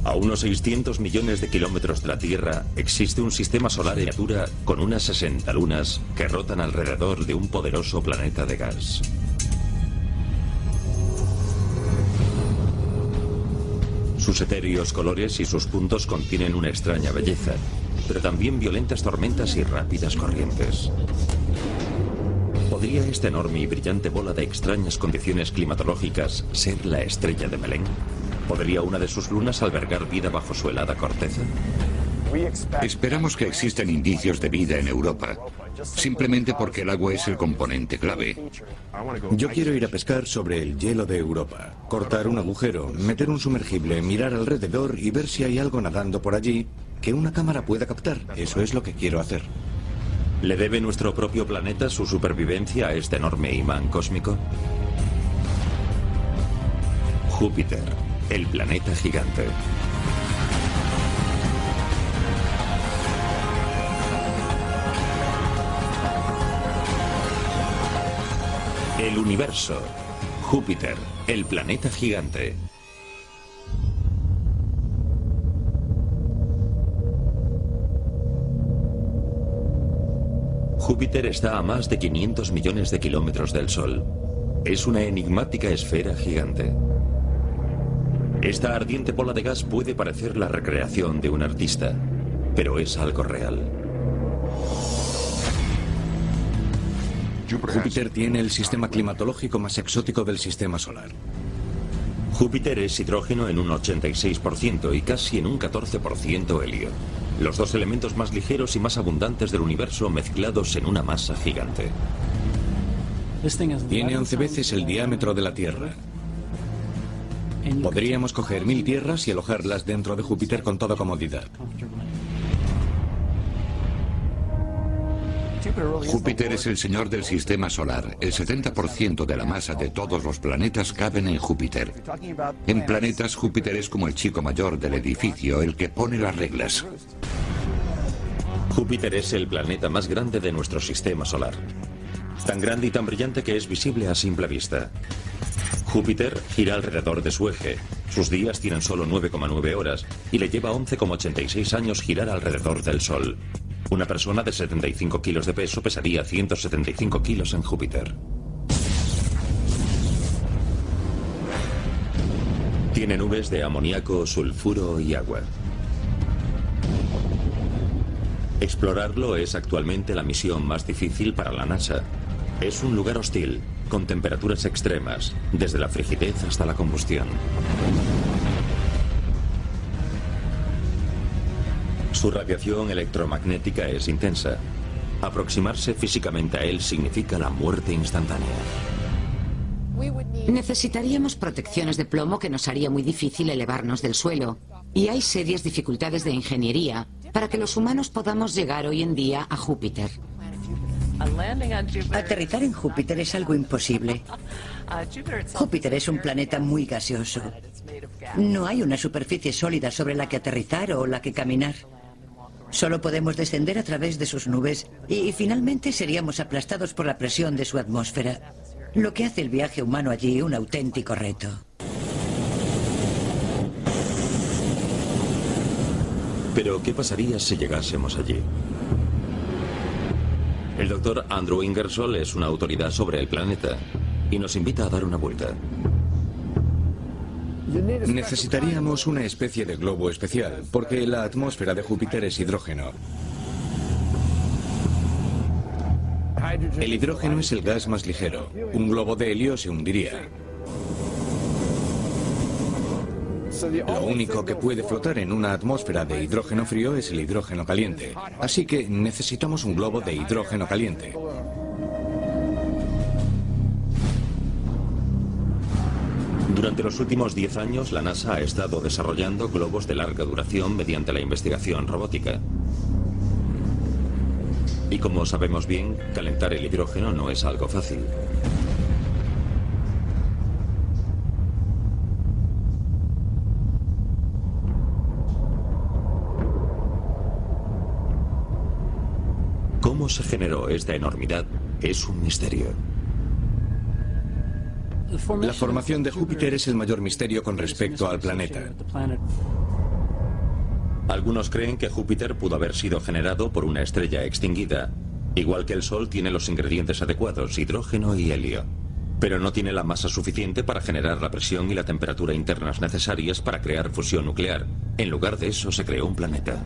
A unos 600 millones de kilómetros de la Tierra existe un sistema solar en miniatura con unas 60 lunas que rotan alrededor de un poderoso planeta de gas. Sus etéreos colores y sus puntos contienen una extraña belleza, pero también violentas tormentas y rápidas corrientes. ¿Podría esta enorme y brillante bola de extrañas condiciones climatológicas ser la estrella de Belén? ¿Podría una de sus lunas albergar vida bajo su helada corteza? Esperamos que existen indicios de vida en Europa, simplemente porque el agua es el componente clave. Yo quiero ir a pescar sobre el hielo de Europa, cortar un agujero, meter un sumergible, mirar alrededor y ver si hay algo nadando por allí que una cámara pueda captar. Eso es lo que quiero hacer. ¿Le debe nuestro propio planeta su supervivencia a este enorme imán cósmico? Júpiter, el planeta gigante. El universo. Júpiter, el planeta gigante. Júpiter está a más de 500 millones de kilómetros del Sol. Es una enigmática esfera gigante. Esta ardiente bola de gas puede parecer la recreación de un artista, pero es algo real. Júpiter tiene el sistema climatológico más exótico del sistema solar. Júpiter es hidrógeno en un 86% y casi en un 14% helio. Los dos elementos más ligeros y más abundantes del universo mezclados en una masa gigante. Tiene 11 veces el diámetro de la Tierra. Podríamos coger 1000 tierras y alojarlas dentro de Júpiter con toda comodidad. Júpiter es el señor del sistema solar. El 70% de la masa de todos los planetas caben en Júpiter. En planetas, Júpiter es como el chico mayor del edificio, el que pone las reglas. Júpiter es el planeta más grande de nuestro sistema solar. Tan grande y tan brillante que es visible a simple vista. Júpiter gira alrededor de su eje. Sus días tienen solo 9,9 horas y le lleva 11,86 años girar alrededor del Sol. Una persona de 75 kilos de peso pesaría 175 kilos en Júpiter. Tiene nubes de amoníaco, sulfuro y agua. Explorarlo es actualmente la misión más difícil para la NASA. Es un lugar hostil, con temperaturas extremas, desde la frigidez hasta la combustión. Su radiación electromagnética es intensa. Aproximarse físicamente a él significa la muerte instantánea. Necesitaríamos protecciones de plomo que nos haría muy difícil elevarnos del suelo. Y hay serias dificultades de ingeniería para que los humanos podamos llegar hoy en día a Júpiter. Aterrizar en Júpiter es algo imposible. Júpiter es un planeta muy gaseoso. No hay una superficie sólida sobre la que aterrizar o la que caminar. Solo podemos descender a través de sus nubes y finalmente seríamos aplastados por la presión de su atmósfera, lo que hace el viaje humano allí un auténtico reto. Pero, ¿qué pasaría si llegásemos allí? El doctor Andrew Ingersoll es una autoridad sobre el planeta y nos invita a dar una vuelta. Necesitaríamos una especie de globo especial, porque la atmósfera de Júpiter es hidrógeno. El hidrógeno es el gas más ligero. Un globo de helio se hundiría. Lo único que puede flotar en una atmósfera de hidrógeno frío es el hidrógeno caliente. Así que necesitamos un globo de hidrógeno caliente. Durante los últimos 10 años, la NASA ha estado desarrollando globos de larga duración mediante la investigación robótica. Y como sabemos bien, calentar el hidrógeno no es algo fácil. ¿Cómo se generó esta enormidad? Es un misterio. La formación de Júpiter es el mayor misterio con respecto al planeta. Algunos creen que Júpiter pudo haber sido generado por una estrella extinguida. Igual que el Sol tiene los ingredientes adecuados, hidrógeno y helio. Pero no tiene la masa suficiente para generar la presión y la temperatura internas necesarias para crear fusión nuclear. En lugar de eso se creó un planeta.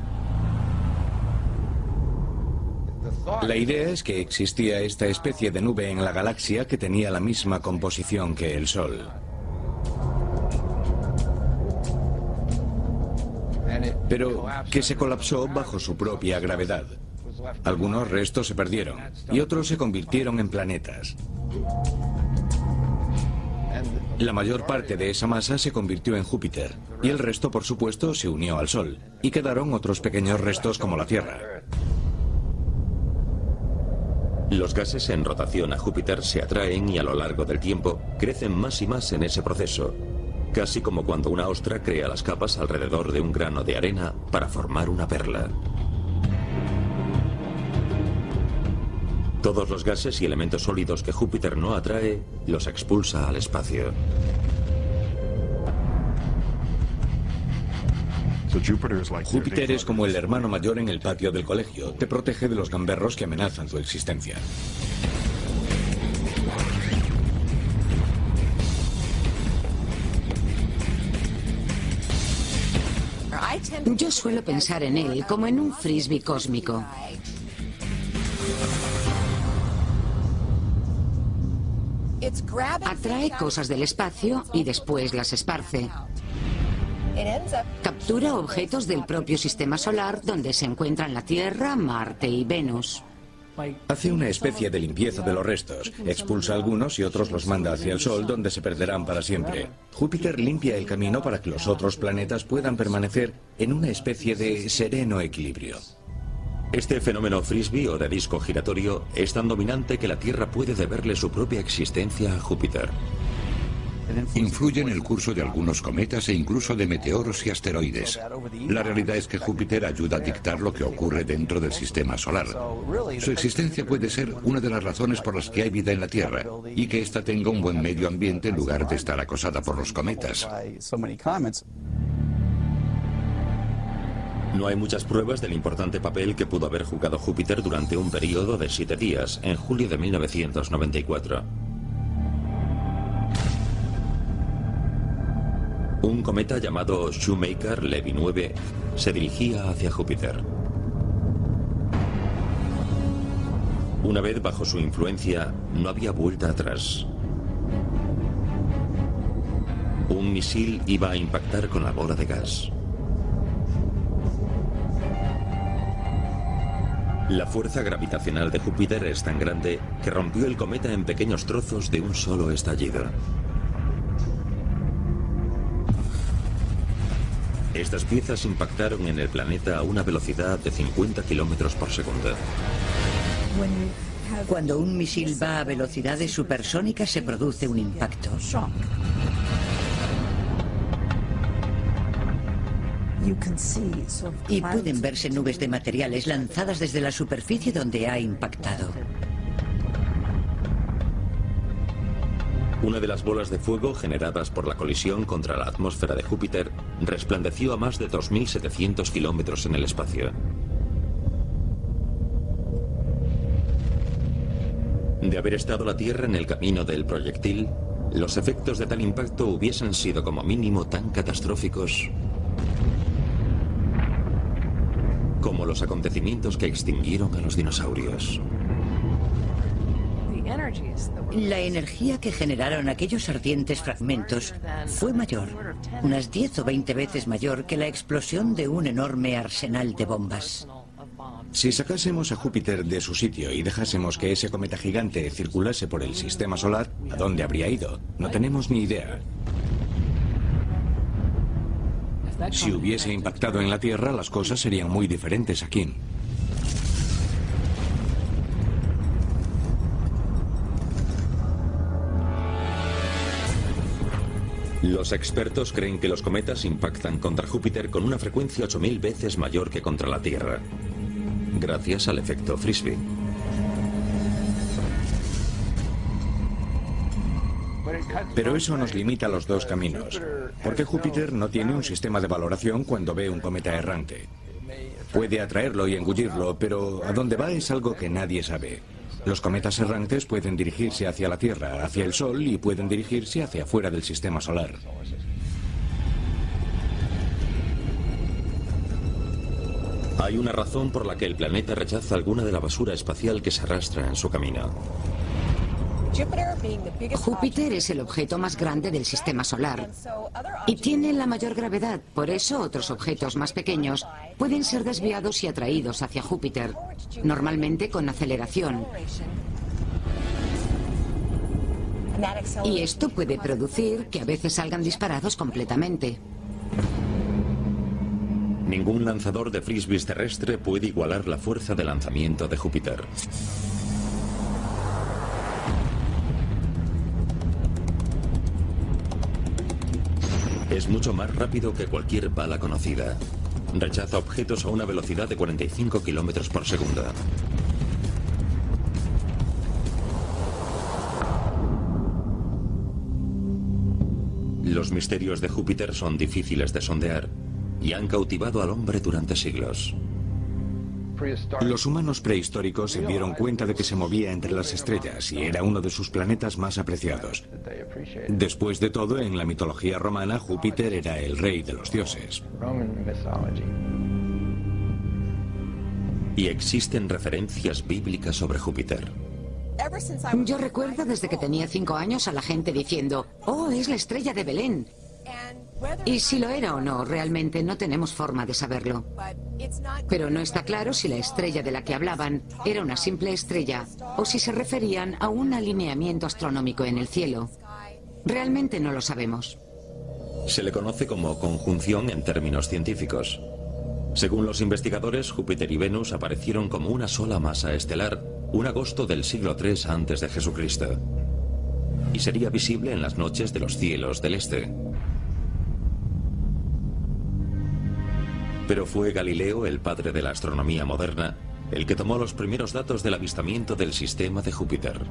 La idea es que existía esta especie de nube en la galaxia que tenía la misma composición que el Sol. Pero que se colapsó bajo su propia gravedad. Algunos restos se perdieron y otros se convirtieron en planetas. La mayor parte de esa masa se convirtió en Júpiter y el resto, por supuesto, se unió al Sol y quedaron otros pequeños restos como la Tierra. Los gases en rotación a Júpiter se atraen y a lo largo del tiempo crecen más y más en ese proceso, casi como cuando una ostra crea las capas alrededor de un grano de arena para formar una perla. Todos los gases y elementos sólidos que Júpiter no atrae, los expulsa al espacio. Júpiter es como el hermano mayor en el patio del colegio. Te protege de los gamberros que amenazan tu existencia. Yo suelo pensar en él como en un frisbee cósmico. Atrae cosas del espacio y después las esparce. Captura objetos del propio sistema solar donde se encuentran la Tierra, Marte y Venus. Hace una especie de limpieza de los restos. Expulsa algunos y otros los manda hacia el Sol, donde se perderán para siempre. Júpiter limpia el camino para que los otros planetas puedan permanecer en una especie de sereno equilibrio. Este fenómeno frisbee o de disco giratorio es tan dominante que la Tierra puede deberle su propia existencia a Júpiter. Influye en el curso de algunos cometas e incluso de meteoros y asteroides. La realidad es que Júpiter ayuda a dictar lo que ocurre dentro del sistema solar. Su existencia puede ser una de las razones por las que hay vida en la Tierra y que ésta tenga un buen medio ambiente en lugar de estar acosada por los cometas. No hay muchas pruebas del importante papel que pudo haber jugado Júpiter durante un periodo de 7 días, en julio de 1994. Un cometa llamado Shoemaker-Levy 9 se dirigía hacia Júpiter. Una vez bajo su influencia, no había vuelta atrás. Un misil iba a impactar con la bola de gas. La fuerza gravitacional de Júpiter es tan grande que rompió el cometa en pequeños trozos de un solo estallido. Estas piezas impactaron en el planeta a una velocidad de 50 kilómetros por segundo. Cuando un misil va a velocidades supersónicas se produce un impacto. Y pueden verse nubes de materiales lanzadas desde la superficie donde ha impactado. Una de las bolas de fuego generadas por la colisión contra la atmósfera de Júpiter resplandeció a más de 2.700 kilómetros en el espacio. De haber estado la Tierra en el camino del proyectil, los efectos de tal impacto hubiesen sido como mínimo tan catastróficos como los acontecimientos que extinguieron a los dinosaurios. La energía que generaron aquellos ardientes fragmentos fue mayor, unas 10 o 20 veces mayor que la explosión de un enorme arsenal de bombas. Si sacásemos a Júpiter de su sitio y dejásemos que ese cometa gigante circulase por el sistema solar, ¿a dónde habría ido? No tenemos ni idea. Si hubiese impactado en la Tierra, las cosas serían muy diferentes aquí. Los expertos creen que los cometas impactan contra Júpiter con una frecuencia 8000 veces mayor que contra la Tierra, gracias al efecto frisbee. Pero eso nos limita a los dos caminos, porque Júpiter no tiene un sistema de valoración cuando ve un cometa errante. Puede atraerlo y engullirlo, pero a dónde va es algo que nadie sabe. Los cometas errantes pueden dirigirse hacia la Tierra, hacia el Sol, y pueden dirigirse hacia afuera del sistema solar. Hay una razón por la que el planeta rechaza alguna de la basura espacial que se arrastra en su camino. Júpiter es el objeto más grande del sistema solar y tiene la mayor gravedad. Por eso otros objetos más pequeños pueden ser desviados y atraídos hacia Júpiter, normalmente con aceleración. Y esto puede producir que a veces salgan disparados completamente. Ningún lanzador de frisbees terrestre puede igualar la fuerza de lanzamiento de Júpiter. Es mucho más rápido que cualquier bala conocida. Rechaza objetos a una velocidad de 45 kilómetros por segundo. Los misterios de Júpiter son difíciles de sondear y han cautivado al hombre durante siglos. Los humanos prehistóricos se dieron cuenta de que se movía entre las estrellas y era uno de sus planetas más apreciados. Después de todo, en la mitología romana, Júpiter era el rey de los dioses. Y existen referencias bíblicas sobre Júpiter. Yo recuerdo desde que tenía 5 años a la gente diciendo, «Oh, es la estrella de Belén». Y si lo era o no, realmente no tenemos forma de saberlo. Pero no está claro si la estrella de la que hablaban era una simple estrella o si se referían a un alineamiento astronómico en el cielo. Realmente no lo sabemos. Se le conoce como conjunción en términos científicos. Según los investigadores, Júpiter y Venus aparecieron como una sola masa estelar un agosto del siglo III antes de Jesucristo. Y sería visible en las noches de los cielos del este. Pero fue Galileo, el padre de la astronomía moderna, el que tomó los primeros datos del avistamiento del sistema de Júpiter.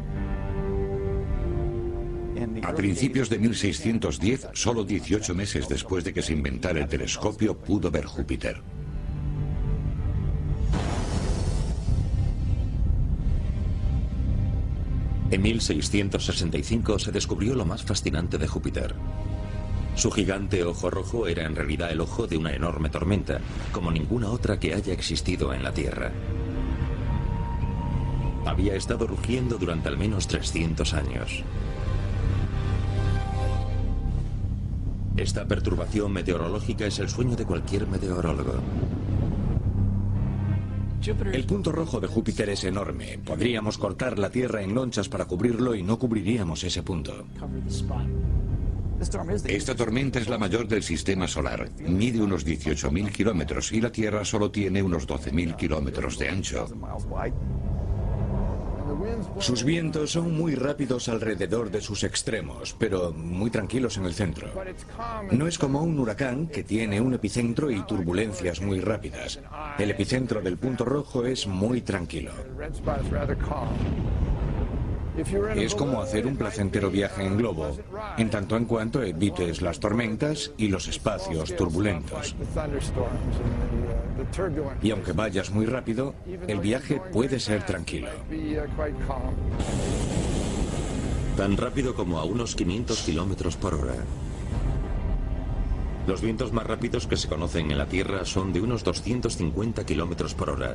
A principios de 1610, solo 18 meses después de que se inventara el telescopio, pudo ver Júpiter. En 1665 se descubrió lo más fascinante de Júpiter. Su gigante ojo rojo era en realidad el ojo de una enorme tormenta, como ninguna otra que haya existido en la Tierra. Había estado rugiendo durante al menos 300 años. Esta perturbación meteorológica es el sueño de cualquier meteorólogo. El punto rojo de Júpiter es enorme. Podríamos cortar la Tierra en lonchas para cubrirlo y no cubriríamos ese punto. Esta tormenta es la mayor del sistema solar. Mide unos 18.000 kilómetros y la Tierra solo tiene unos 12.000 kilómetros de ancho. Sus vientos son muy rápidos alrededor de sus extremos, pero muy tranquilos en el centro. No es como un huracán que tiene un epicentro y turbulencias muy rápidas. El epicentro del punto rojo es muy tranquilo. Es como hacer un placentero viaje en globo, en tanto en cuanto evites las tormentas y los espacios turbulentos. Y aunque vayas muy rápido, el viaje puede ser tranquilo. Tan rápido como a unos 500 kilómetros por hora. Los vientos más rápidos que se conocen en la Tierra son de unos 250 kilómetros por hora.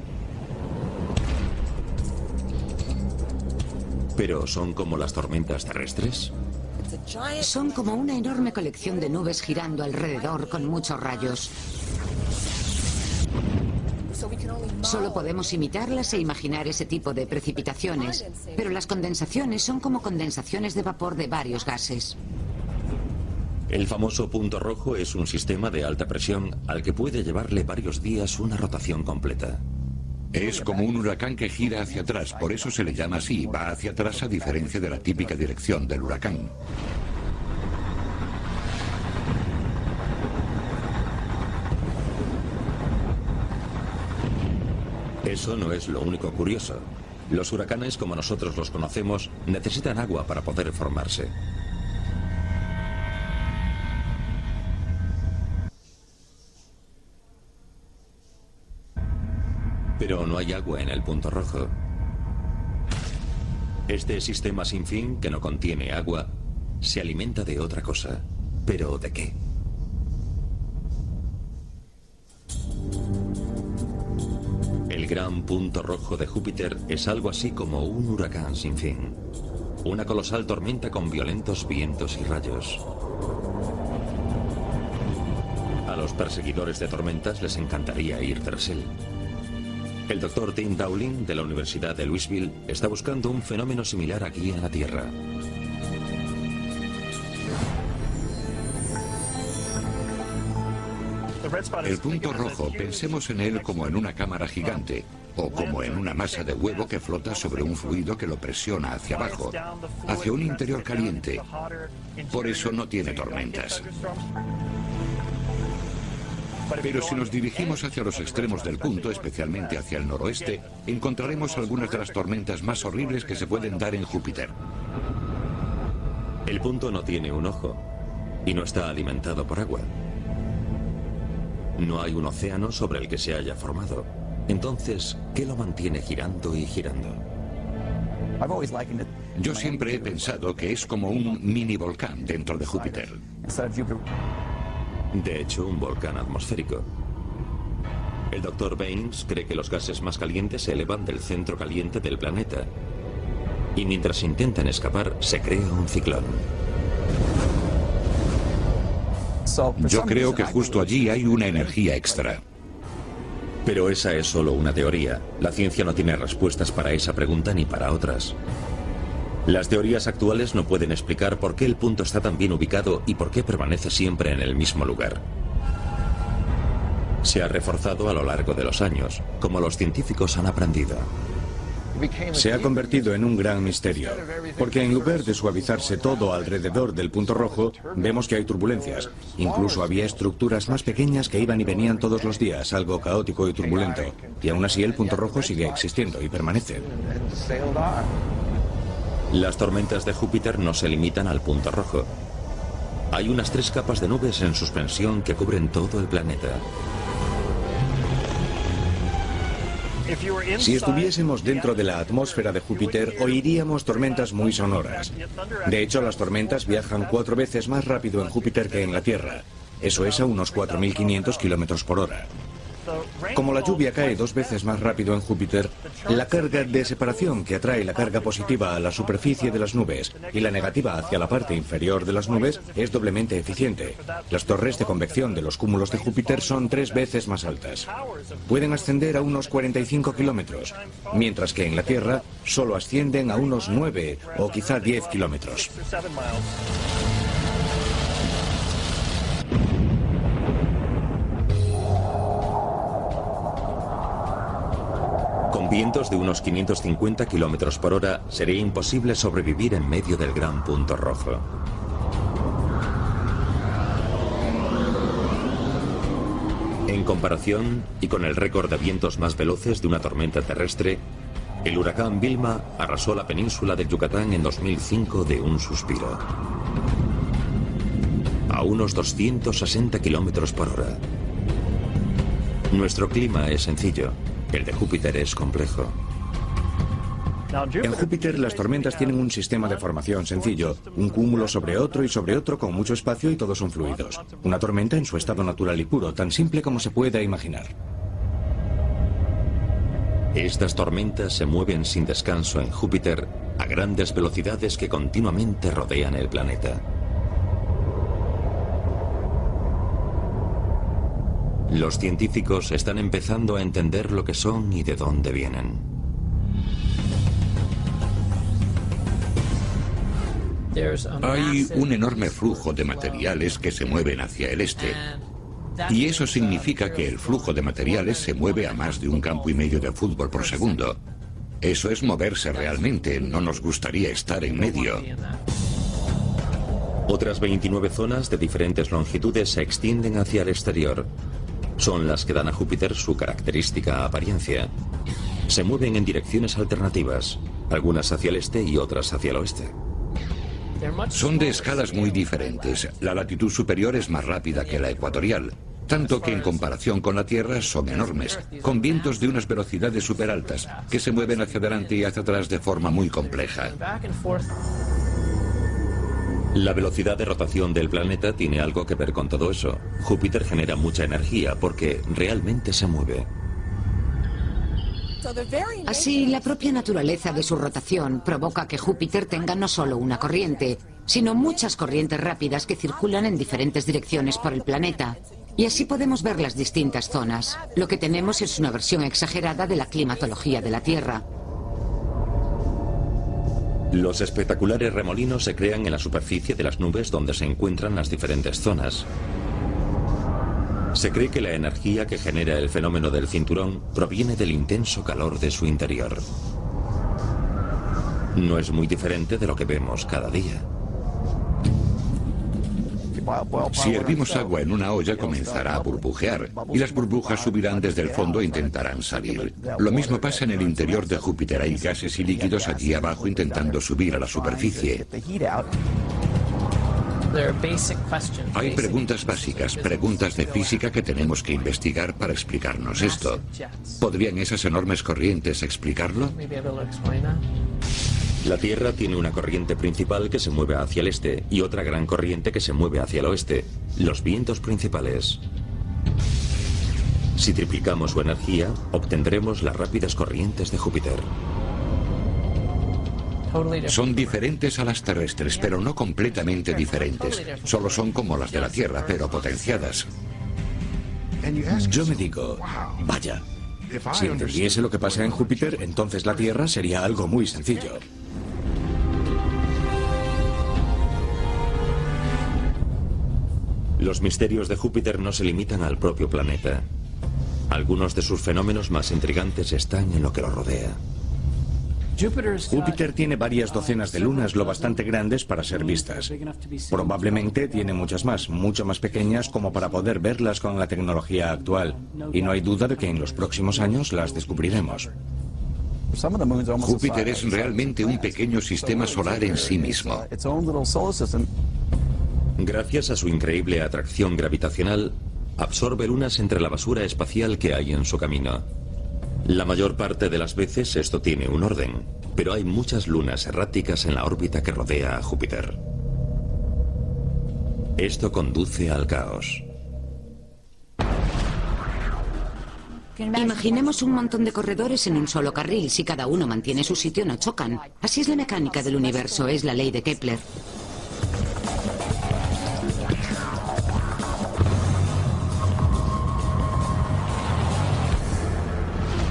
¿Pero son como las tormentas terrestres? Son como una enorme colección de nubes girando alrededor con muchos rayos. Solo podemos imitarlas e imaginar ese tipo de precipitaciones, pero las condensaciones son como condensaciones de vapor de varios gases. El famoso punto rojo es un sistema de alta presión al que puede llevarle varios días una rotación completa. Es como un huracán que gira hacia atrás, por eso se le llama así, va hacia atrás a diferencia de la típica dirección del huracán. Eso no es lo único curioso. Los huracanes, como nosotros los conocemos, necesitan agua para poder formarse. Pero no hay agua en el punto rojo. Este sistema sin fin, que no contiene agua, se alimenta de otra cosa. ¿Pero de qué? El gran punto rojo de Júpiter es algo así como un huracán sin fin. Una colosal tormenta con violentos vientos y rayos. A los perseguidores de tormentas les encantaría ir tras él. El doctor Tim Dowling, de la Universidad de Louisville, está buscando un fenómeno similar aquí en la Tierra. El punto rojo, pensemos en él como en una cámara gigante o como en una masa de huevo que flota sobre un fluido que lo presiona hacia abajo, hacia un interior caliente. Por eso no tiene tormentas. Pero si nos dirigimos hacia los extremos del punto, especialmente hacia el noroeste, encontraremos algunas de las tormentas más horribles que se pueden dar en Júpiter. El punto no tiene un ojo y no está alimentado por agua. No hay un océano sobre el que se haya formado. Entonces, ¿qué lo mantiene girando y girando? Yo siempre he pensado que es como un mini volcán dentro de Júpiter. De hecho, un volcán atmosférico. El Dr. Baines cree que los gases más calientes se elevan del centro caliente del planeta. Y mientras intentan escapar, se crea un ciclón. Yo creo que justo allí hay una energía extra. Pero esa es solo una teoría. La ciencia no tiene respuestas para esa pregunta ni para otras. Las teorías actuales no pueden explicar por qué el punto está tan bien ubicado y por qué permanece siempre en el mismo lugar. Se ha reforzado a lo largo de los años, como los científicos han aprendido. Se ha convertido en un gran misterio, porque en lugar de suavizarse todo alrededor del punto rojo, vemos que hay turbulencias. Incluso había estructuras más pequeñas que iban y venían todos los días, algo caótico y turbulento. Y aún así el punto rojo sigue existiendo y permanece. Las tormentas de Júpiter no se limitan al punto rojo. Hay unas 3 capas de nubes en suspensión que cubren todo el planeta. Si estuviésemos dentro de la atmósfera de Júpiter, oiríamos tormentas muy sonoras. De hecho, las tormentas viajan 4 veces más rápido en Júpiter que en la Tierra. Eso es a unos 4.500 kilómetros por hora. Como la lluvia cae 2 veces más rápido en Júpiter, la carga de separación que atrae la carga positiva a la superficie de las nubes y la negativa hacia la parte inferior de las nubes es doblemente eficiente. Las torres de convección de los cúmulos de Júpiter son 3 veces más altas. Pueden ascender a unos 45 kilómetros, mientras que en la Tierra solo ascienden a unos 9 o quizá 10 kilómetros. Con vientos de unos 550 kilómetros por hora, sería imposible sobrevivir en medio del gran punto rojo. En comparación, y con el récord de vientos más veloces de una tormenta terrestre, el huracán Vilma arrasó la península de Yucatán en 2005 de un suspiro. A unos 260 kilómetros por hora. Nuestro clima es sencillo. El de Júpiter es complejo. En Júpiter las tormentas tienen un sistema de formación sencillo, un cúmulo sobre otro y sobre otro con mucho espacio y todos son fluidos. Una tormenta en su estado natural y puro, tan simple como se pueda imaginar. Estas tormentas se mueven sin descanso en Júpiter a grandes velocidades que continuamente rodean el planeta. Los científicos están empezando a entender lo que son y de dónde vienen. Hay un enorme flujo de materiales que se mueven hacia el este. Y eso significa que el flujo de materiales se mueve a más de 1,5 campo de fútbol por segundo. Eso es moverse realmente, no nos gustaría estar en medio. Otras 29 zonas de diferentes longitudes se extienden hacia el exterior. Son las que dan a Júpiter su característica apariencia. Se mueven en direcciones alternativas, algunas hacia el este y otras hacia el oeste. Son de escalas muy diferentes. La latitud superior es más rápida que la ecuatorial. tanto que en comparación con la Tierra son enormes, con vientos de unas velocidades súper altas, que se mueven hacia adelante y hacia atrás de forma muy compleja. La velocidad de rotación del planeta tiene algo que ver con todo eso. Júpiter genera mucha energía porque realmente se mueve. Así, la propia naturaleza de su rotación provoca que Júpiter tenga no solo una corriente, sino muchas corrientes rápidas que circulan en diferentes direcciones por el planeta. Y así podemos ver las distintas zonas. Lo que tenemos es una versión exagerada de la climatología de la Tierra. Los espectaculares remolinos se crean en la superficie de las nubes donde se encuentran las diferentes zonas. Se cree que la energía que genera el fenómeno del cinturón proviene del intenso calor de su interior. No es muy diferente de lo que vemos cada día. Si hervimos agua en una olla, comenzará a burbujear, y las burbujas subirán desde el fondo e intentarán salir. Lo mismo pasa en el interior de Júpiter. Hay gases y líquidos allí abajo intentando subir a la superficie. Hay preguntas básicas, preguntas de física que tenemos que investigar para explicarnos esto. ¿Podrían esas enormes corrientes explicarlo? La Tierra tiene una corriente principal que se mueve hacia el este y otra gran corriente que se mueve hacia el oeste, los vientos principales. Si triplicamos su energía, obtendremos las rápidas corrientes de Júpiter. Son diferentes a las terrestres, pero no completamente diferentes. Solo son como las de la Tierra, pero potenciadas. Yo me digo, vaya, si entendiese lo que pasa en Júpiter, entonces la Tierra sería algo muy sencillo. Los misterios de Júpiter no se limitan al propio planeta. Algunos de sus fenómenos más intrigantes están en lo que lo rodea. Júpiter tiene varias docenas de lunas lo bastante grandes para ser vistas. Probablemente tiene muchas más, mucho más pequeñas como para poder verlas con la tecnología actual. Y no hay duda de que en los próximos años las descubriremos. Júpiter es realmente un pequeño sistema solar en sí mismo. Gracias a su increíble atracción gravitacional, absorbe lunas entre la basura espacial que hay en su camino. La mayor parte de las veces esto tiene un orden, pero hay muchas lunas erráticas en la órbita que rodea a Júpiter. Esto conduce al caos. Imaginemos un montón de corredores en un solo carril. Si cada uno mantiene su sitio, no chocan. Así es la mecánica del universo, es la ley de Kepler.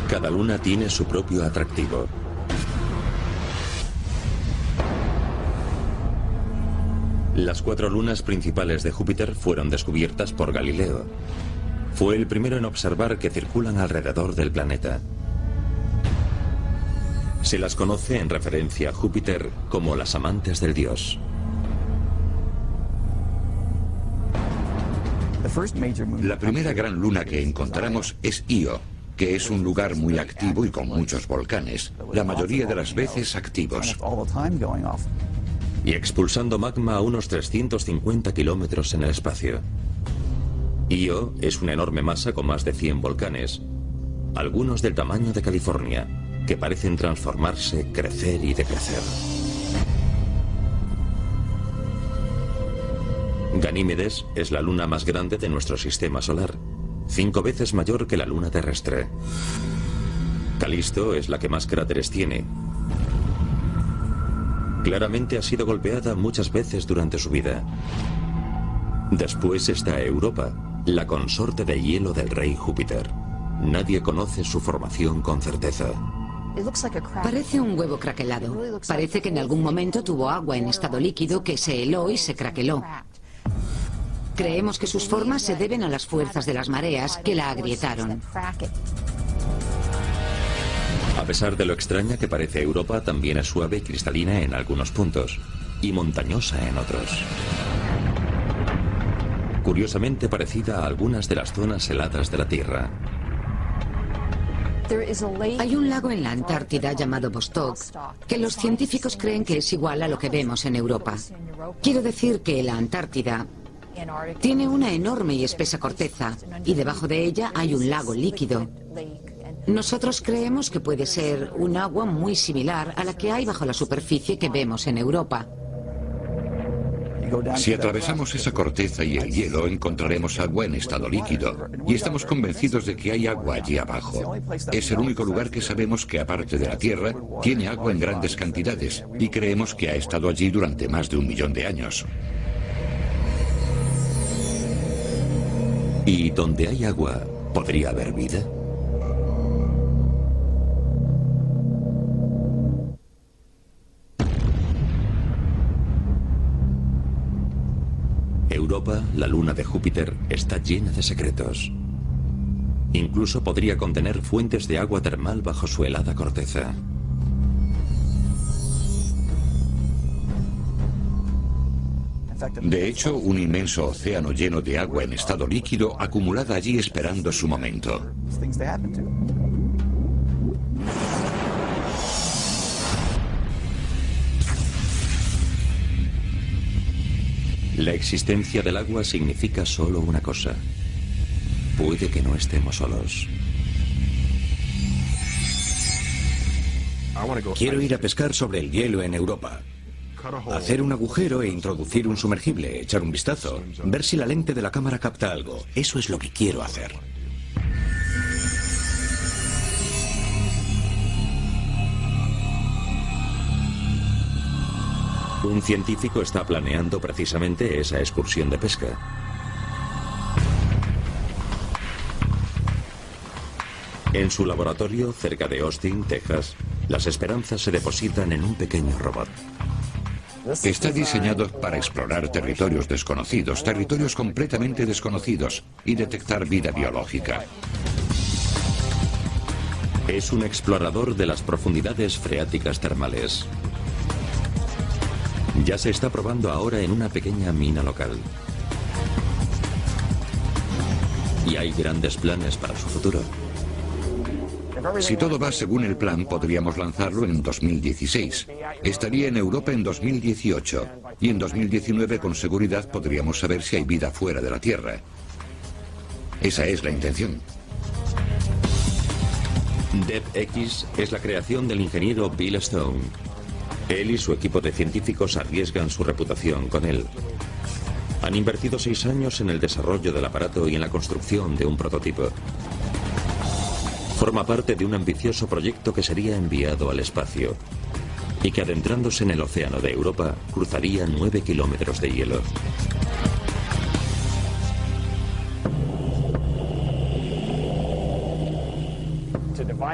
Cada luna tiene su propio atractivo. Las 4 lunas principales de Júpiter fueron descubiertas por Galileo. Fue el primero en observar que circulan alrededor del planeta. Se las conoce en referencia a Júpiter como las amantes del dios. La primera gran luna que encontramos es Io, que es un lugar muy activo y con muchos volcanes, la mayoría de las veces activos. Y expulsando magma a unos 350 kilómetros en el espacio. Io es una enorme masa con más de 100 volcanes, algunos del tamaño de California, que parecen transformarse, crecer y decrecer. Ganímedes es la luna más grande de nuestro sistema solar, 5 veces mayor que la luna terrestre. Calisto es la que más cráteres tiene. Claramente ha sido golpeada muchas veces durante su vida. Después está Europa, la consorte de hielo del rey Júpiter. Nadie conoce su formación con certeza. Parece un huevo craquelado. Parece que en algún momento tuvo agua en estado líquido que se heló y se craqueló. Creemos que sus formas se deben a las fuerzas de las mareas que la agrietaron. A pesar de lo extraña que parece Europa, también es suave y cristalina en algunos puntos, y montañosa en otros. Curiosamente parecida a algunas de las zonas heladas de la Tierra. Hay un lago en la Antártida llamado Vostok, que los científicos creen que es igual a lo que vemos en Europa. Quiero decir que la Antártida Tiene una enorme y espesa corteza, y debajo de ella hay un lago líquido. Nosotros creemos que puede ser un agua muy similar a la que hay bajo la superficie que vemos en Europa. Si atravesamos esa corteza y el hielo, encontraremos agua en estado líquido. Y estamos convencidos de que hay agua allí abajo. Es el único lugar que sabemos que, aparte de la Tierra, tiene agua en grandes cantidades. Y creemos que ha estado allí durante más de 1 millón de años. ¿Y donde hay agua, podría haber vida? Europa, la luna de Júpiter, está llena de secretos. Incluso podría contener fuentes de agua termal bajo su helada corteza. De hecho, un inmenso océano lleno de agua en estado líquido acumulada allí esperando su momento. La existencia del agua significa solo una cosa. Puede que no estemos solos. Quiero ir a pescar sobre el hielo en Europa. Hacer un agujero e introducir un sumergible, echar un vistazo, ver si la lente de la cámara capta algo. Eso es lo que quiero hacer. Un científico está planeando precisamente esa excursión de pesca. En su laboratorio, cerca de Austin, Texas, las esperanzas se depositan en un pequeño robot. Está diseñado para explorar territorios desconocidos, territorios completamente desconocidos, y detectar vida biológica. Es un explorador de las profundidades freáticas termales. Ya se está probando ahora en una pequeña mina local. Y hay grandes planes para su futuro. Si todo va según el plan, podríamos lanzarlo en 2016. Estaría en Europa en 2018. Y en 2019, con seguridad, podríamos saber si hay vida fuera de la Tierra. Esa es la intención. DevX es la creación del ingeniero Bill Stone. Él y su equipo de científicos arriesgan su reputación con él. Han invertido 6 años en el desarrollo del aparato y en la construcción de un prototipo. Forma parte de un ambicioso proyecto que sería enviado al espacio y que, adentrándose en el océano de Europa, cruzaría 9 kilómetros de hielo.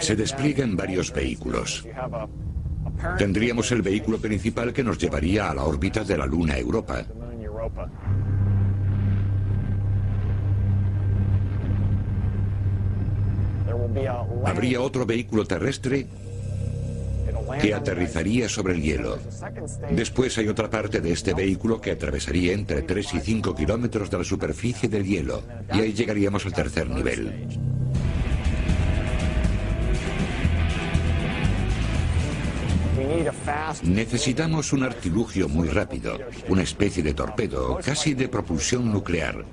Se despliega en varios vehículos. Tendríamos el vehículo principal que nos llevaría a la órbita de la Luna Europa. Habría otro vehículo terrestre que aterrizaría sobre el hielo. Después hay otra parte de este vehículo que atravesaría entre 3 y 5 kilómetros de la superficie del hielo, y ahí llegaríamos al tercer nivel. Necesitamos un artilugio muy rápido, una especie de torpedo, casi de propulsión nuclear,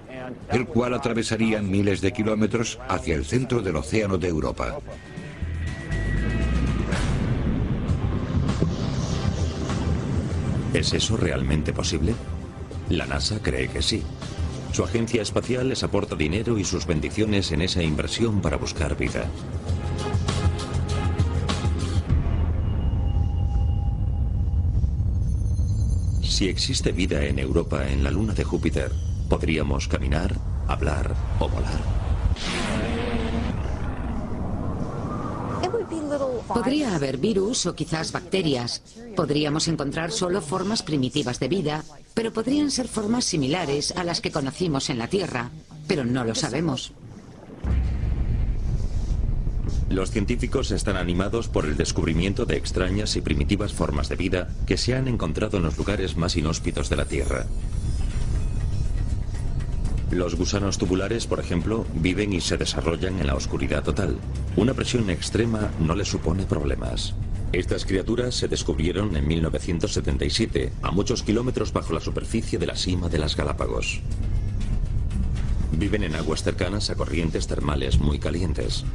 el cual atravesaría miles de kilómetros hacia el centro del océano de Europa. ¿Es eso realmente posible? La NASA cree que sí. Su agencia espacial les aporta dinero y sus bendiciones en esa inversión para buscar vida. Si existe vida en Europa, en la luna de Júpiter, ¿podríamos caminar, hablar o volar? Podría haber virus o quizás bacterias. Podríamos encontrar solo formas primitivas de vida, pero podrían ser formas similares a las que conocimos en la Tierra, pero no lo sabemos. Los científicos están animados por el descubrimiento de extrañas y primitivas formas de vida que se han encontrado en los lugares más inhóspitos de la Tierra. Los gusanos tubulares, por ejemplo, viven y se desarrollan en la oscuridad total. Una presión extrema no les supone problemas. Estas criaturas se descubrieron en 1977, a muchos kilómetros bajo la superficie de la cima de las Galápagos. Viven en aguas cercanas a corrientes termales muy calientes.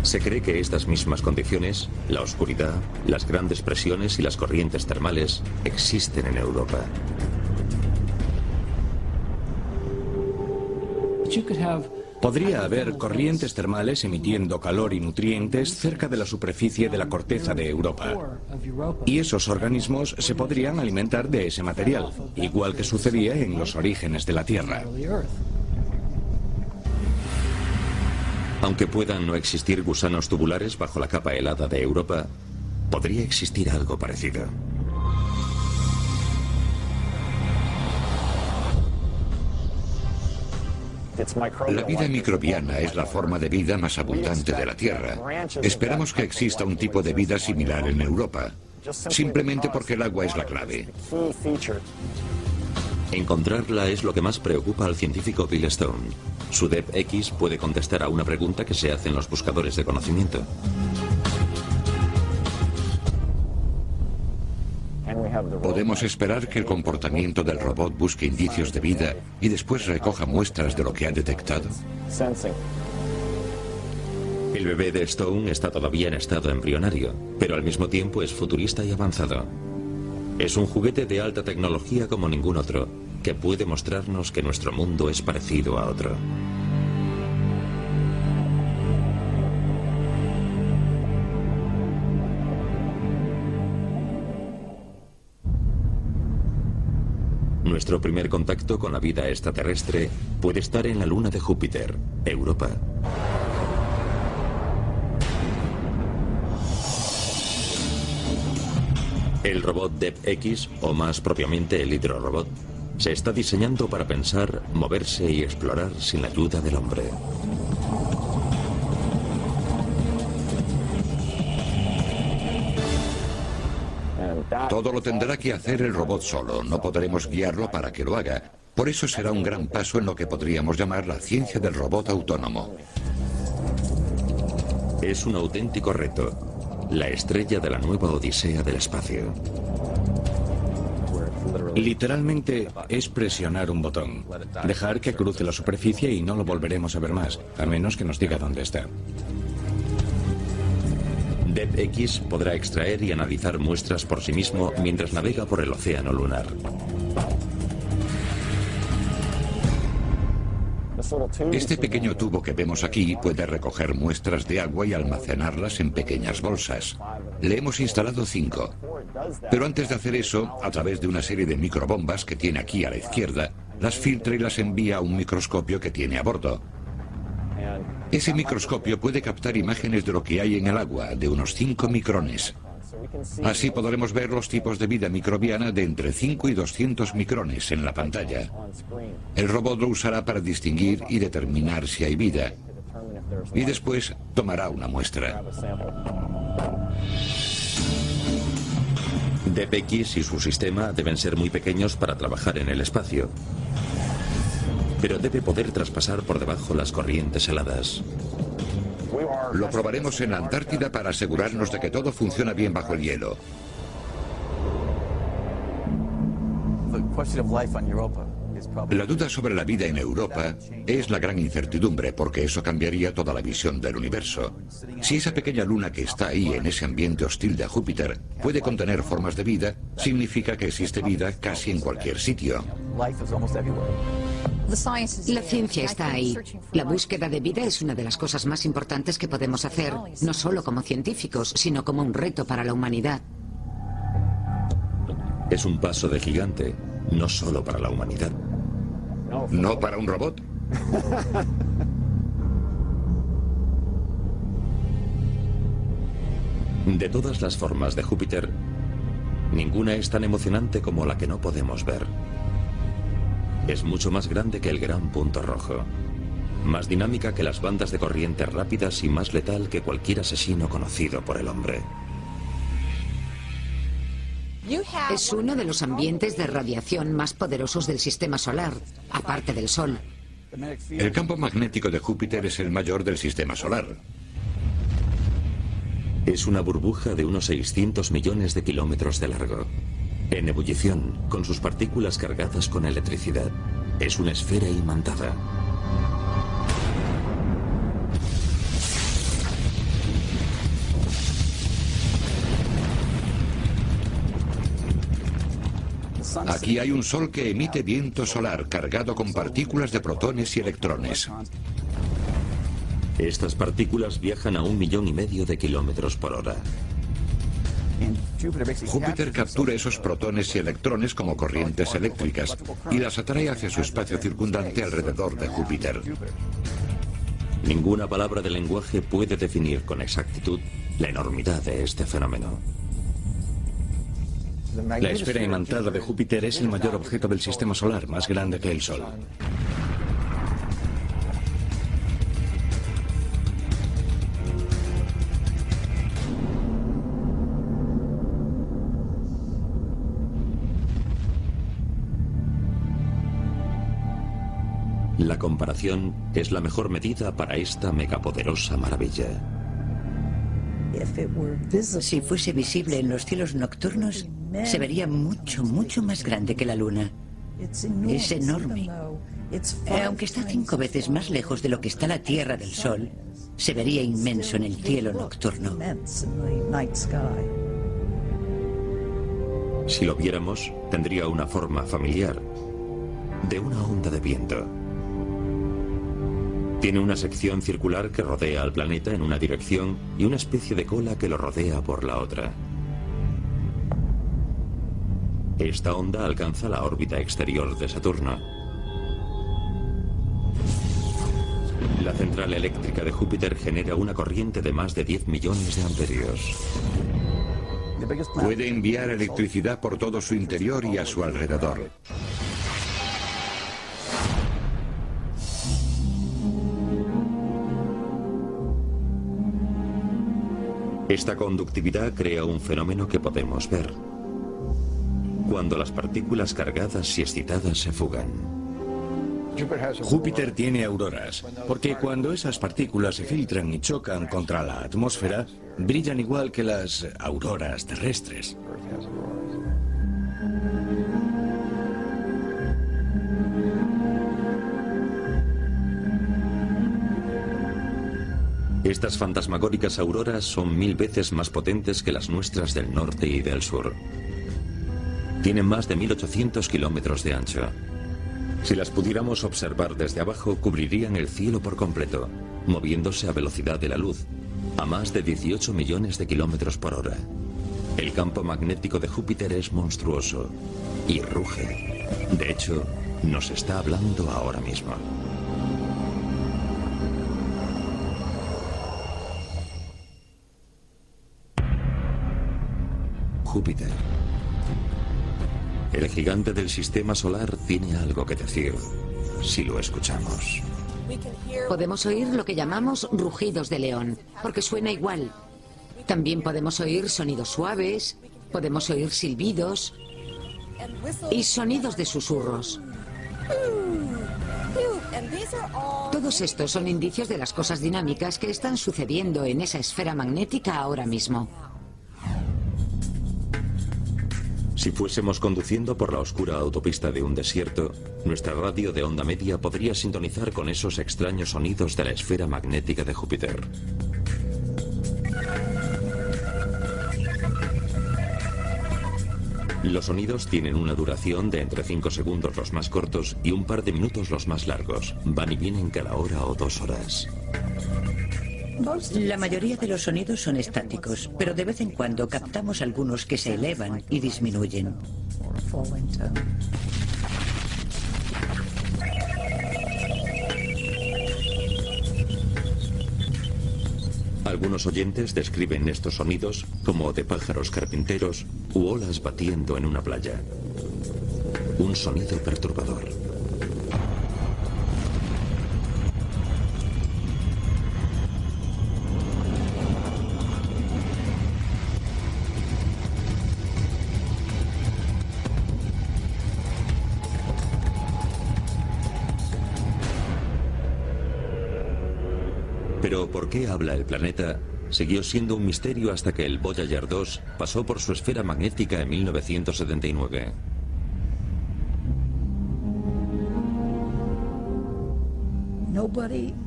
Se cree que estas mismas condiciones, la oscuridad, las grandes presiones y las corrientes termales, existen en Europa. Podría haber corrientes termales emitiendo calor y nutrientes cerca de la superficie de la corteza de Europa. Y esos organismos se podrían alimentar de ese material, igual que sucedía en los orígenes de la Tierra. Aunque puedan no existir gusanos tubulares bajo la capa helada de Europa, podría existir algo parecido. La vida microbiana es la forma de vida más abundante de la Tierra. Esperamos que exista un tipo de vida similar en Europa, simplemente porque el agua es la clave. Encontrarla es lo que más preocupa al científico Bill Stone. Su DEP-X puede contestar a una pregunta que se hacen los buscadores de conocimiento. ¿Podemos esperar que el comportamiento del robot busque indicios de vida y después recoja muestras de lo que ha detectado? El bebé de Stone está todavía en estado embrionario, pero al mismo tiempo es futurista y avanzado. Es un juguete de alta tecnología como ningún otro, que puede mostrarnos que nuestro mundo es parecido a otro. Nuestro primer contacto con la vida extraterrestre puede estar en la luna de Júpiter, Europa. El robot DEP-X, o más propiamente el hidrorobot, se está diseñando para pensar, moverse y explorar sin la ayuda del hombre. Todo lo tendrá que hacer el robot solo, no podremos guiarlo para que lo haga. Por eso será un gran paso en lo que podríamos llamar la ciencia del robot autónomo. Es un auténtico reto, la estrella de la nueva odisea del espacio. Literalmente es presionar un botón, dejar que cruce la superficie y no lo volveremos a ver más, a menos que nos diga dónde está. DEP-X podrá extraer y analizar muestras por sí mismo mientras navega por el océano lunar. Este pequeño tubo que vemos aquí puede recoger muestras de agua y almacenarlas en pequeñas bolsas. Le hemos instalado 5. Pero antes de hacer eso, a través de una serie de microbombas que tiene aquí a la izquierda, las filtra y las envía a un microscopio que tiene a bordo. Ese microscopio puede captar imágenes de lo que hay en el agua, de unos 5 micrones. Así podremos ver los tipos de vida microbiana de entre 5 y 200 micrones en la pantalla. El robot lo usará para distinguir y determinar si hay vida. Y después tomará una muestra. DEP-X y su sistema deben ser muy pequeños para trabajar en el espacio. Pero debe poder traspasar por debajo las corrientes heladas. Lo probaremos en la Antártida para asegurarnos de que todo funciona bien bajo el hielo. La duda sobre la vida en Europa es la gran incertidumbre, porque eso cambiaría toda la visión del universo. Si esa pequeña luna que está ahí en ese ambiente hostil de Júpiter puede contener formas de vida, significa que existe vida casi en cualquier sitio. La ciencia está ahí. La búsqueda de vida es una de las cosas más importantes que podemos hacer, no solo como científicos, sino como un reto para la humanidad. Es un paso de gigante, no solo para la humanidad. ¿No para un robot? De todas las formas de Júpiter, ninguna es tan emocionante como la que no podemos ver. Es mucho más grande que el gran punto rojo, más dinámica que las bandas de corrientes rápidas y más letal que cualquier asesino conocido por el hombre. Es uno de los ambientes de radiación más poderosos del sistema solar, aparte del Sol. El campo magnético de Júpiter es el mayor del sistema solar. Es una burbuja de unos 600 millones de kilómetros de largo. En ebullición, con sus partículas cargadas con electricidad. Es una esfera imantada. Aquí hay un sol que emite viento solar cargado con partículas de protones y electrones. Estas partículas viajan a 1,5 millones de kilómetros por hora. Júpiter captura esos protones y electrones como corrientes eléctricas y las atrae hacia su espacio circundante alrededor de Júpiter. Ninguna palabra de lenguaje puede definir con exactitud la enormidad de este fenómeno. La esfera imantada de Júpiter es el mayor objeto del sistema solar, más grande que el Sol. La comparación es la mejor medida para esta megapoderosa maravilla. Si fuese visible en los cielos nocturnos, se vería mucho, mucho más grande que la Luna. Es enorme. Aunque está 5 veces más lejos de lo que está la Tierra del Sol, se vería inmenso en el cielo nocturno. Si lo viéramos, tendría una forma familiar, de una onda de viento. Tiene una sección circular que rodea al planeta en una dirección y una especie de cola que lo rodea por la otra. Esta onda alcanza la órbita exterior de Saturno. La central eléctrica de Júpiter genera una corriente de más de 10 millones de amperios. Puede enviar electricidad por todo su interior y a su alrededor. Esta conductividad crea un fenómeno que podemos ver. Cuando las partículas cargadas y excitadas se fugan. Júpiter tiene auroras, porque cuando esas partículas se filtran y chocan contra la atmósfera, brillan igual que las auroras terrestres. Estas fantasmagóricas auroras son 1000 veces más potentes que las nuestras del norte y del sur. Tienen más de 1800 kilómetros de ancho. Si las pudiéramos observar desde abajo, cubrirían el cielo por completo, moviéndose a velocidad de la luz, a más de 18 millones de kilómetros por hora. El campo magnético de Júpiter es monstruoso y ruge. De hecho, nos está hablando ahora mismo. Júpiter. El gigante del sistema solar tiene algo que decir, si lo escuchamos. Podemos oír lo que llamamos rugidos de león, porque suena igual. También podemos oír sonidos suaves, podemos oír silbidos y sonidos de susurros. Todos estos son indicios de las cosas dinámicas que están sucediendo en esa esfera magnética ahora mismo. Si fuésemos conduciendo por la oscura autopista de un desierto, nuestra radio de onda media podría sintonizar con esos extraños sonidos de la esfera magnética de Júpiter. Los sonidos tienen una duración de entre 5 segundos los más cortos y un par de minutos los más largos. Van y vienen cada hora o 2 horas. La mayoría de los sonidos son estáticos, pero de vez en cuando captamos algunos que se elevan y disminuyen. Algunos oyentes describen estos sonidos como de pájaros carpinteros u olas batiendo en una playa. Un sonido perturbador. Pero ¿por qué habla el planeta siguió siendo un misterio hasta que el Voyager 2 pasó por su esfera magnética en 1979.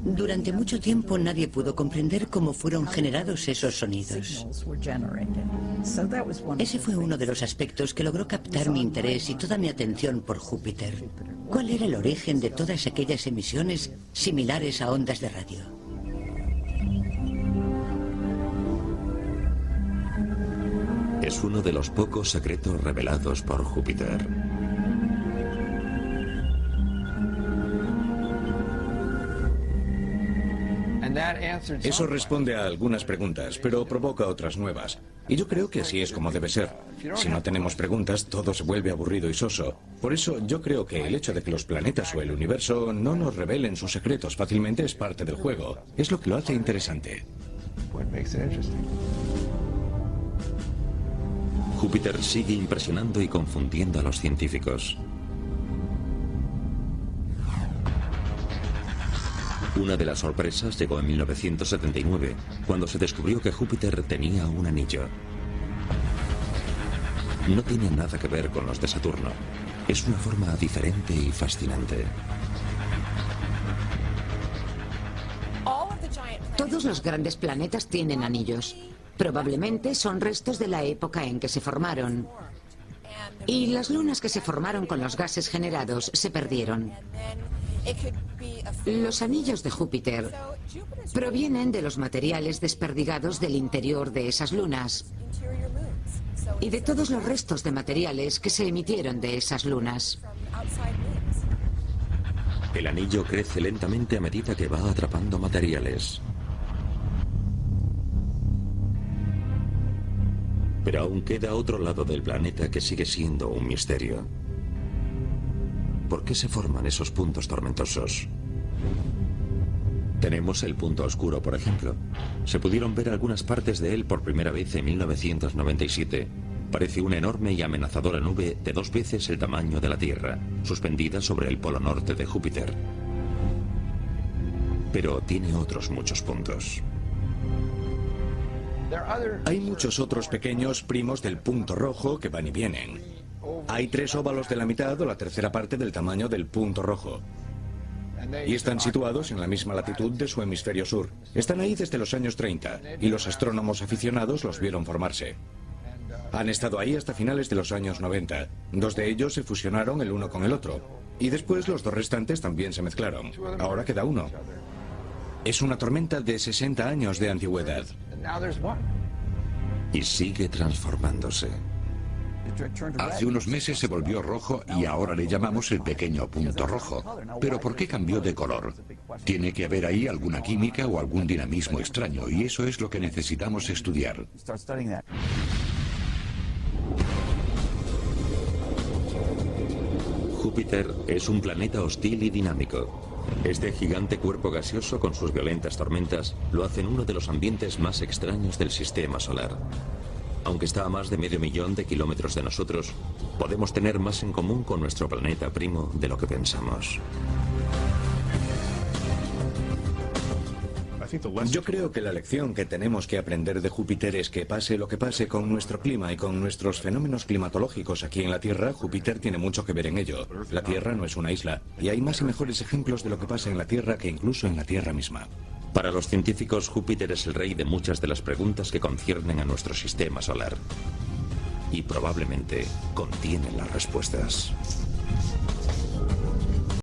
Durante mucho tiempo nadie pudo comprender cómo fueron generados esos sonidos. Ese fue uno de los aspectos que logró captar mi interés y toda mi atención por Júpiter. ¿Cuál era el origen de todas aquellas emisiones similares a ondas de radio? Es uno de los pocos secretos revelados por Júpiter. Eso responde a algunas preguntas, pero provoca otras nuevas. Y yo creo que así es como debe ser. Si no tenemos preguntas, todo se vuelve aburrido y soso. Por eso yo creo que el hecho de que los planetas o el universo no nos revelen sus secretos fácilmente es parte del juego. Es lo que lo hace interesante. Júpiter sigue impresionando y confundiendo a los científicos. Una de las sorpresas llegó en 1979, cuando se descubrió que Júpiter tenía un anillo. No tiene nada que ver con los de Saturno. Es una forma diferente y fascinante. Todos los grandes planetas tienen anillos. Probablemente son restos de la época en que se formaron. Y las lunas que se formaron con los gases generados se perdieron. Los anillos de Júpiter provienen de los materiales desperdigados del interior de esas lunas y de todos los restos de materiales que se emitieron de esas lunas. El anillo crece lentamente a medida que va atrapando materiales. Pero aún queda otro lado del planeta que sigue siendo un misterio. ¿Por qué se forman esos puntos tormentosos? Tenemos el punto oscuro, por ejemplo. Se pudieron ver algunas partes de él por primera vez en 1997. Parece una enorme y amenazadora nube de 2 veces el tamaño de la Tierra, suspendida sobre el polo norte de Júpiter. Pero tiene otros muchos puntos. Hay muchos otros pequeños primos del punto rojo que van y vienen. Hay 3 óvalos de la mitad o la tercera parte del tamaño del punto rojo. Y están situados en la misma latitud de su hemisferio sur. Están ahí desde los años 30 y los astrónomos aficionados los vieron formarse. Han estado ahí hasta finales de los años 90. 2 de ellos se fusionaron el uno con el otro. Y después los 2 restantes también se mezclaron. Ahora queda uno. Es una tormenta de 60 años de antigüedad. Y sigue transformándose. Hace unos meses se volvió rojo y ahora le llamamos el pequeño punto rojo. ¿Pero por qué cambió de color? Tiene que haber ahí alguna química o algún dinamismo extraño, y eso es lo que necesitamos estudiar. Júpiter es un planeta hostil y dinámico. Este gigante cuerpo gaseoso con sus violentas tormentas lo hacen uno de los ambientes más extraños del sistema solar. Aunque está a más de 500 000 de kilómetros de nosotros, podemos tener más en común con nuestro planeta primo de lo que pensamos. Yo creo que la lección que tenemos que aprender de Júpiter es que pase lo que pase con nuestro clima y con nuestros fenómenos climatológicos aquí en la Tierra, Júpiter tiene mucho que ver en ello. La Tierra no es una isla, y hay más y mejores ejemplos de lo que pasa en la Tierra que incluso en la Tierra misma. Para los científicos, Júpiter es el rey de muchas de las preguntas que conciernen a nuestro sistema solar. Y probablemente contiene las respuestas.